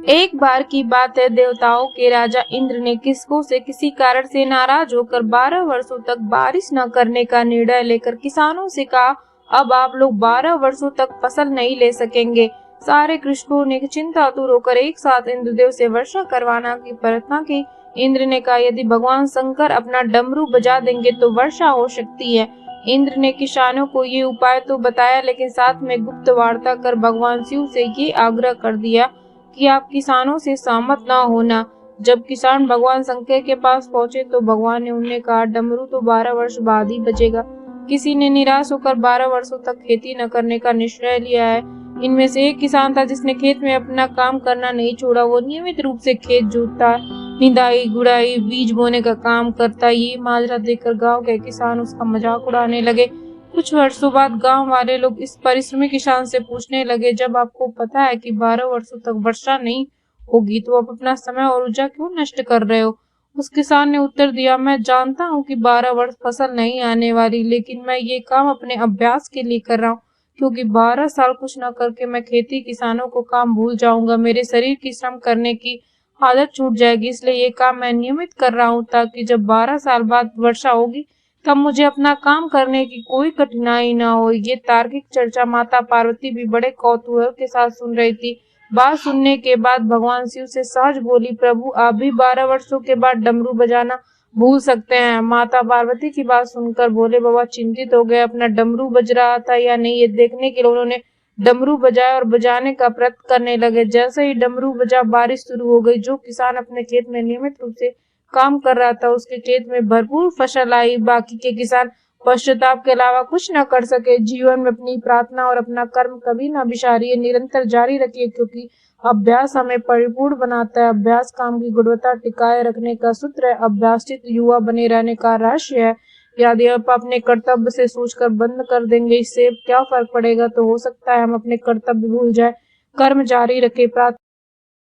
एक बार की बात है, देवताओं के राजा इंद्र ने किसको से किसी कारण से नाराज होकर 12 वर्षों तक बारिश न करने का निर्णय लेकर किसानों से कहा, अब आप लोग 12 वर्षों तक फसल नहीं ले सकेंगे। सारे कृषकों ने चिंतातुर होकर एक साथ इंद्रदेव से वर्षा करवाना की प्रार्थना की। इंद्र ने कहा, यदि भगवान शंकर अपना डमरू बजा देंगे तो वर्षा हो सकती है। इंद्र ने किसानों को ये उपाय तो बताया, लेकिन साथ में गुप्त वार्ता कर भगवान शिव से ये आग्रह कर दिया कि आप किसानों से सहमत ना होना। जब किसान भगवान शंकर के पास पहुंचे तो भगवान ने उन्हें कहा, डमरू तो 12 वर्ष बाद ही बजेगा। किसी ने निराश होकर 12 वर्षों तक खेती न करने का निश्चय लिया है। इनमें से एक किसान था जिसने खेत में अपना काम करना नहीं छोड़ा। वो नियमित रूप से खेत जोतता, निदाई, गुड़ाई, बीज बोने का काम करता। ये माजरा देखकर गांव के किसान उसका मजाक उड़ाने लगे। कुछ वर्षों बाद गांव वाले लोग इस परिश्रमी किसान से पूछने लगे, जब आपको पता है कि 12 वर्षों तक वर्षा नहीं होगी तो आप अपना समय और ऊर्जा क्यों नष्ट कर रहे हो? उस किसान ने उत्तर दिया, मैं जानता हूँ कि 12 वर्ष फसल नहीं आने वाली, लेकिन मैं ये काम अपने अभ्यास के लिए कर रहा हूँ, क्योंकि 12 साल कुछ न करके मैं खेती किसानों को काम भूल जाऊंगा। मेरे शरीर की श्रम करने की आदत छूट जाएगी, इसलिए ये काम मैं नियमित कर रहा हूँ ताकि जब 12 साल बाद वर्षा होगी तब मुझे अपना काम करने की कोई कठिनाई ना हो। ये तार्किक चर्चा माता पार्वती भी बड़े कौतूहल के साथ सुन रही थी। बात सुनने के बाद भगवान शिव से सहज बोली, प्रभु आप भी 12 वर्षों के बाद डमरू बजाना भूल सकते हैं। माता पार्वती की बात सुनकर भोले बाबा चिंतित हो गए। अपना डमरू बज रहा था या नहीं ये देखने के लिए उन्होंने डमरू बजाया और बजाने का प्रयत्न करने लगे। जैसे ही डमरू बजा बारिश शुरू हो गई। जो किसान अपने खेत में नियमित रूप से काम कर रहा था उसके खेत में भरपूर फसल आई। बाकी के किसान पश्चाताप के अलावा कुछ न कर सके। जीवन में अपनी प्रार्थना और अपना कर्म कभी न बिसारिए, निरंतर जारी रखिए, क्योंकि अभ्यास हमें परिपूर्ण बनाता है। अभ्यास काम की गुणवत्ता टिकाए रखने का सूत्र है। अभ्यासित युवा बने रहने का रहस्य है। यदि आप अपने कर्तव्य से सोचकर बंद कर देंगे इससे क्या फर्क पड़ेगा, तो हो सकता है हम अपने कर्तव्य भूल जाए। कर्म जारी रखे, प्रार्थना